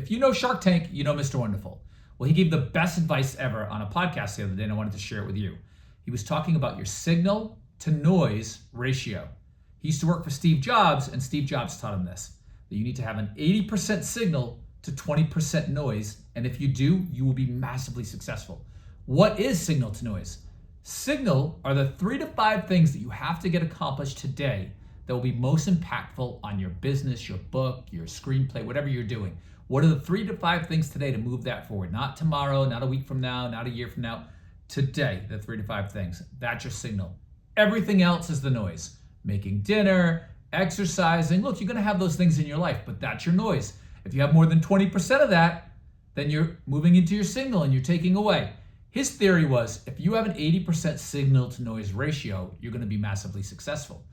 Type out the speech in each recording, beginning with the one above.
If you know Shark Tank, you know Mr. Wonderful. Well, he gave the best advice ever on a podcast the other day, and I wanted to share it with you. He was talking about your signal to noise ratio. He used to work for Steve Jobs, and Steve Jobs taught him this, that you need to have an 80% signal to 20% noise, and if you do, you will be massively successful. What is signal to noise? Signal are the 3 to 5 things that you have to get accomplished today that will be most impactful on your business, your book, your screenplay, whatever you're doing. What are the 3 to 5 things today to move that forward? Not tomorrow, not a week from now, not a year from now. Today, the 3 to 5 things. That's your signal. Everything else is the noise. Making dinner, exercising. Look, you're going to have those things in your life, but that's your noise. If you have more than 20% of that, then you're moving into your signal and you're taking away. His theory was if you have an 80% signal to noise ratio, you're going to be massively successful.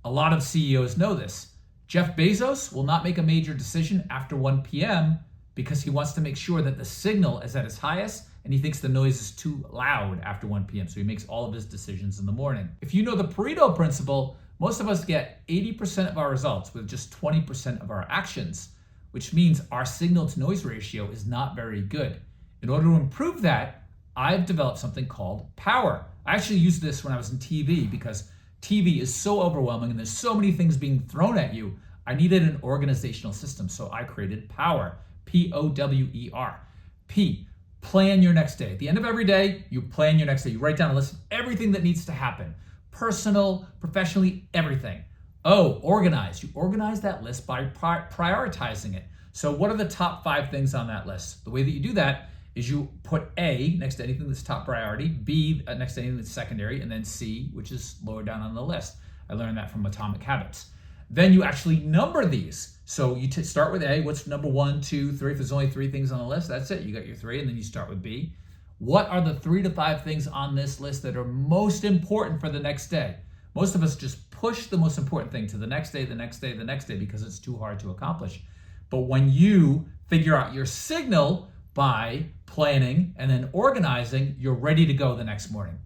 A lot of CEOs know this. Jeff Bezos will not make a major decision after 1 p.m. because he wants to make sure that the signal is at its highest and he thinks the noise is too loud after 1 p.m. So he makes all of his decisions in the morning. If you know the Pareto principle, most of us get 80% of our results with just 20% of our actions, which means our signal to noise ratio is not very good. In order to improve that, I've developed something called P.O.W.E.R. I actually used this when I was in TV because TV is so overwhelming and there's so many things being thrown at you. I needed an organizational system, so I created P.O.W.E.R. P.O.W.E.R. P, plan your next day. At the end of every day, you plan your next day. You write down a list of everything that needs to happen. Personal, professionally, everything. O, organize. You organize that list by prioritizing it. So what are the top 5 things on that list? The way that you do that is you put A next to anything that's top priority, B next to anything that's secondary, and then C, which is lower down on the list. I learned that from Atomic Habits. Then you actually number these. So you start with A, what's number 1, 2, 3? If there's only 3 things on the list, that's it. You got your 3, and then you start with B. What are the 3 to 5 things on this list that are most important for the next day? Most of us just push the most important thing to the next day, the next day, the next day, because it's too hard to accomplish. But when you figure out your signal by planning and then organizing, you're ready to go the next morning.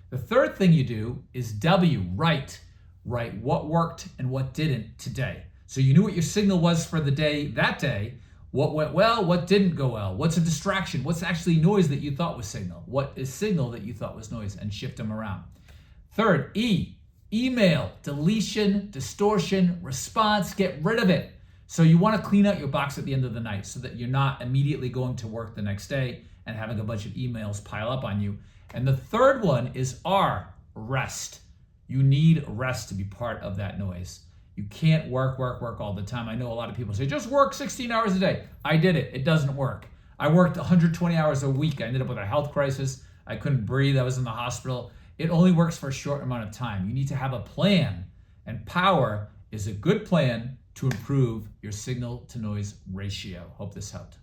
The third thing you do is W, write. Write what worked and what didn't today. So you knew what your signal was for the day, that day, what went well, what didn't go well, what's a distraction, what's actually noise that you thought was signal, what is signal that you thought was noise, and shift them around. Third, E, email, deletion, distortion, response, get rid of it. So you want to clean out your box at the end of the night so that you're not immediately going to work the next day and having a bunch of emails pile up on you. And the third one is R, rest. You need rest to be part of that noise. You can't work all the time. I know a lot of people say, just work 16 hours a day. I did it. It doesn't work. I worked 120 hours a week. I ended up with a health crisis. I couldn't breathe. I was in the hospital. It only works for a short amount of time. You need to have a plan, and P.O.W.E.R. is a good plan to improve your signal to noise ratio. Hope this helped.